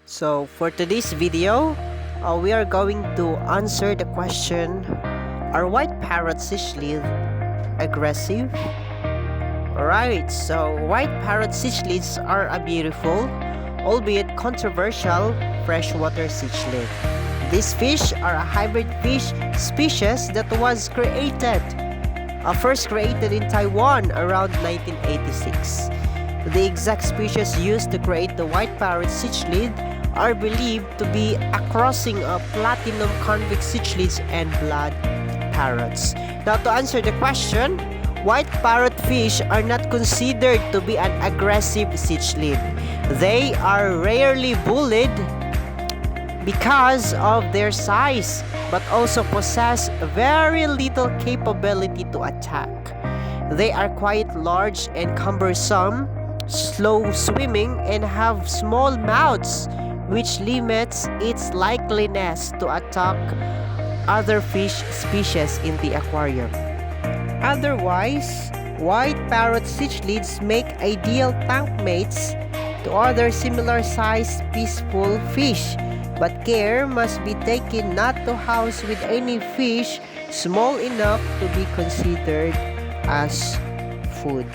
So for today's video, we are going to answer the question, are white parrot cichlid aggressive? Alright, so white parrot cichlids are a beautiful, albeit controversial, freshwater cichlid. These fish are a hybrid fish species that was first created in Taiwan around 1986. The exact species used to create the white parrot cichlid are believed to be a crossing of platinum convict cichlids and blood parrots. Now, to answer the question, white parrot fish are not considered to be an aggressive cichlid. They are rarely bullied because of their size, but also possess very little capability to attack. They are quite large and cumbersome, slow swimming, and have small mouths, which limits its likeliness to attack other fish species in the aquarium. Otherwise, white parrot cichlids make ideal tank mates to other similar-sized peaceful fish, but care must be taken not to house with any fish small enough to be considered as food.